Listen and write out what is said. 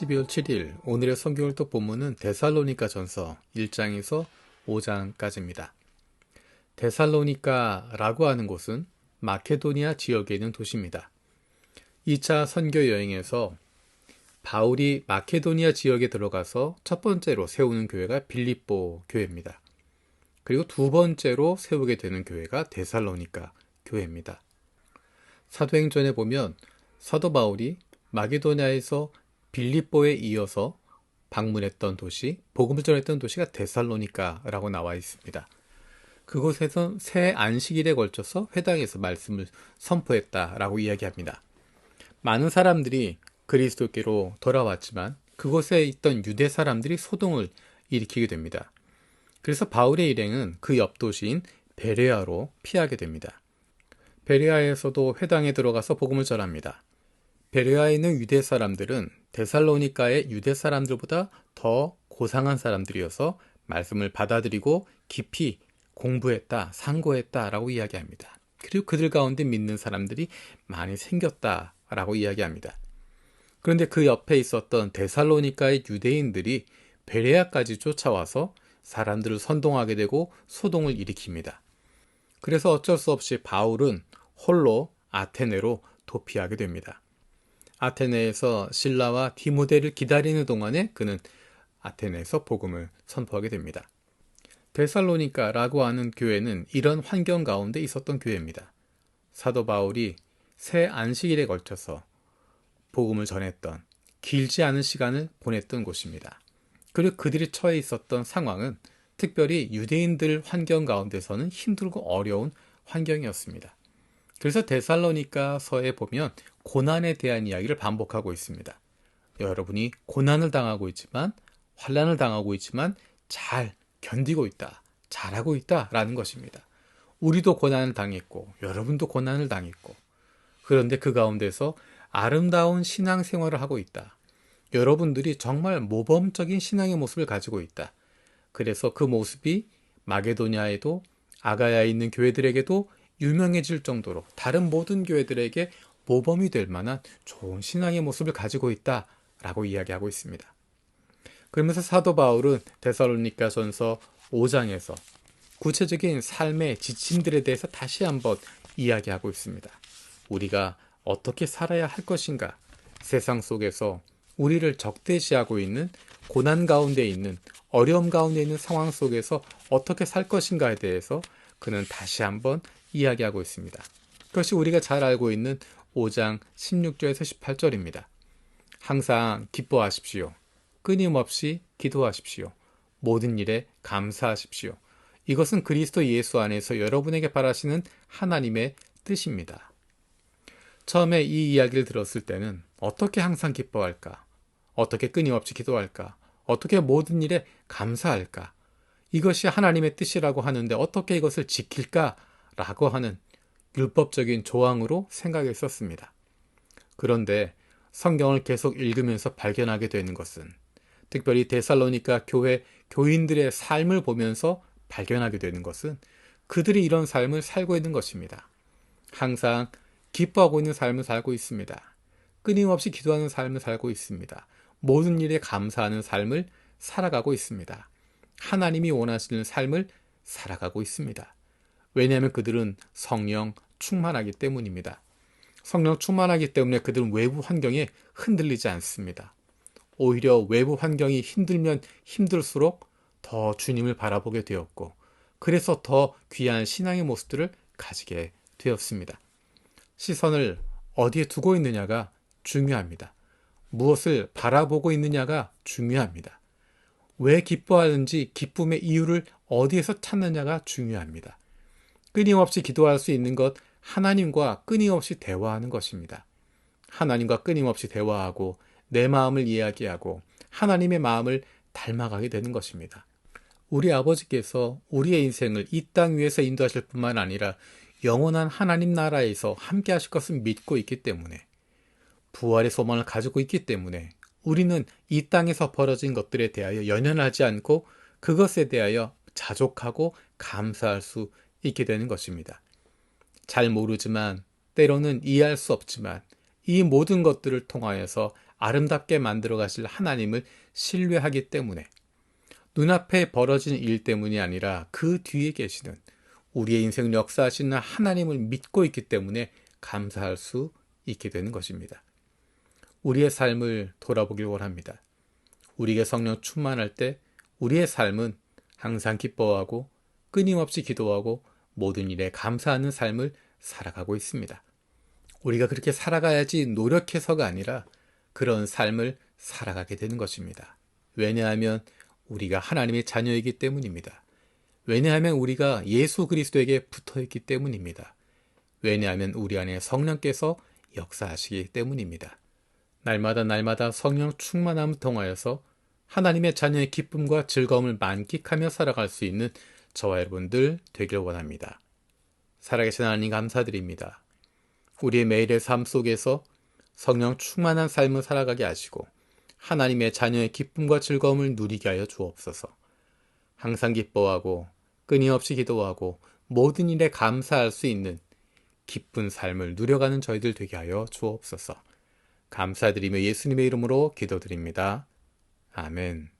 12월 7일 오늘의 성경을독 본문은 데살로니가 전서 1장에서 5장까지입니다. 데살로니가라고 하는 곳은 마케도니아 지역에 있는 도시입니다. 2차 선교 여행에서 바울이 마케도니아 지역에 들어가서 첫 번째로 세우는 교회가 빌립보 교회입니다. 그리고 두 번째로 세우게 되는 교회가 데살로니가 교회입니다. 사도행전에 보면 사도 바울이 마케도니아에서 빌립보에 이어서 방문했던 도시, 복음을 전했던 도시가 데살로니가라고 나와 있습니다. 그곳에서 새 안식일에 걸쳐서 회당에서 말씀을 선포했다라고 이야기합니다. 많은 사람들이 그리스도께로 돌아왔지만 그곳에 있던 유대 사람들이 소동을 일으키게 됩니다. 그래서 바울의 일행은 그 옆 도시인 베레아로 피하게 됩니다. 베레아에서도 회당에 들어가서 복음을 전합니다. 베레아에 있는 유대 사람들은 데살로니가의 유대 사람들보다 더 고상한 사람들이어서 말씀을 받아들이고 깊이 공부했다, 상고했다라고 이야기합니다. 그리고 그들 가운데 믿는 사람들이 많이 생겼다라고 이야기합니다. 그런데 그 옆에 있었던 데살로니가의 유대인들이 베레아까지 쫓아와서 사람들을 선동하게 되고 소동을 일으킵니다. 그래서 어쩔 수 없이 바울은 홀로 아테네로 도피하게 됩니다. 아테네에서 실라와 디모데를 기다리는 동안에 그는 아테네에서 복음을 선포하게 됩니다. 데살로니가라고 하는 교회는 이런 환경 가운데 있었던 교회입니다. 사도 바울이 새 안식일에 걸쳐서 복음을 전했던 길지 않은 시간을 보냈던 곳입니다. 그리고 그들이 처해 있었던 상황은 특별히 유대인들 환경 가운데서는 힘들고 어려운 환경이었습니다. 그래서 데살로니가서에 보면 고난에 대한 이야기를 반복하고 있습니다. 여러분이 고난을 당하고 있지만, 환난을 당하고 있지만 잘 견디고 있다, 잘하고 있다라는 것입니다. 우리도 고난을 당했고 여러분도 고난을 당했고, 그런데 그 가운데서 아름다운 신앙생활을 하고 있다. 여러분들이 정말 모범적인 신앙의 모습을 가지고 있다. 그래서 그 모습이 마게도냐에도 아가야에 있는 교회들에게도 유명해질 정도로 다른 모든 교회들에게 모범이 될 만한 좋은 신앙의 모습을 가지고 있다라고 이야기하고 있습니다. 그러면서 사도 바울은 데살로니가전서 5장에서 구체적인 삶의 지침들에 대해서 다시 한번 이야기하고 있습니다. 우리가 어떻게 살아야 할 것인가? 세상 속에서 우리를 적대시하고 있는 고난 가운데 있는 어려움 가운데 있는 상황 속에서 어떻게 살 것인가에 대해서 그는 다시 한번 이야기하고 있습니다. 그것이 우리가 잘 알고 있는 5장 16절에서 18절입니다. 항상 기뻐하십시오. 끊임없이 기도하십시오. 모든 일에 감사하십시오. 이것은 그리스도 예수 안에서 여러분에게 바라시는 하나님의 뜻입니다. 처음에 이 이야기를 들었을 때는 어떻게 항상 기뻐할까? 어떻게 끊임없이 기도할까? 어떻게 모든 일에 감사할까? 이것이 하나님의 뜻이라고 하는데 어떻게 이것을 지킬까? 라고 하는 율법적인 조항으로 생각했었습니다. 그런데 성경을 계속 읽으면서 발견하게 되는 것은 특별히 데살로니가 교회 교인들의 삶을 보면서 발견하게 되는 것은 그들이 이런 삶을 살고 있는 것입니다. 항상 기뻐하고 있는 삶을 살고 있습니다. 끊임없이 기도하는 삶을 살고 있습니다. 모든 일에 감사하는 삶을 살아가고 있습니다. 하나님이 원하시는 삶을 살아가고 있습니다. 왜냐하면 그들은 성령 충만하기 때문입니다. 성령 충만하기 때문에 그들은 외부 환경에 흔들리지 않습니다. 오히려 외부 환경이 힘들면 힘들수록 더 주님을 바라보게 되었고, 그래서 더 귀한 신앙의 모습들을 가지게 되었습니다. 시선을 어디에 두고 있느냐가 중요합니다. 무엇을 바라보고 있느냐가 중요합니다. 왜 기뻐하는지 기쁨의 이유를 어디에서 찾느냐가 중요합니다. 끊임없이 기도할 수 있는 것, 하나님과 끊임없이 대화하는 것입니다. 하나님과 끊임없이 대화하고 내 마음을 이야기하고 하나님의 마음을 닮아가게 되는 것입니다. 우리 아버지께서 우리의 인생을 이 땅 위에서 인도하실 뿐만 아니라 영원한 하나님 나라에서 함께 하실 것을 믿고 있기 때문에, 부활의 소망을 가지고 있기 때문에 우리는 이 땅에서 벌어진 것들에 대하여 연연하지 않고 그것에 대하여 자족하고 감사할 수 있게 되는 것입니다. 잘 모르지만, 때로는 이해할 수 없지만 이 모든 것들을 통하여서 아름답게 만들어 가실 하나님을 신뢰하기 때문에, 눈앞에 벌어진 일 때문이 아니라 그 뒤에 계시는 우리의 인생을 역사하시는 하나님을 믿고 있기 때문에 감사할 수 있게 되는 것입니다. 우리의 삶을 돌아보길 원합니다. 우리에게 성령 충만할 때 우리의 삶은 항상 기뻐하고 끊임없이 기도하고 모든 일에 감사하는 삶을 살아가고 있습니다. 우리가 그렇게 살아가야지 노력해서가 아니라 그런 삶을 살아가게 되는 것입니다. 왜냐하면 우리가 하나님의 자녀이기 때문입니다. 왜냐하면 우리가 예수 그리스도에게 붙어있기 때문입니다. 왜냐하면 우리 안에 성령께서 역사하시기 때문입니다. 날마다 성령 충만함을 통하여서 하나님의 자녀의 기쁨과 즐거움을 만끽하며 살아갈 수 있는 저와 여러분들 되길 원합니다. 살아계신 하나님 감사드립니다. 우리의 매일의 삶 속에서 성령 충만한 삶을 살아가게 하시고 하나님의 자녀의 기쁨과 즐거움을 누리게 하여 주옵소서. 항상 기뻐하고 끊임없이 기도하고 모든 일에 감사할 수 있는 기쁜 삶을 누려가는 저희들 되게 하여 주옵소서. 감사드리며 예수님의 이름으로 기도드립니다. 아멘.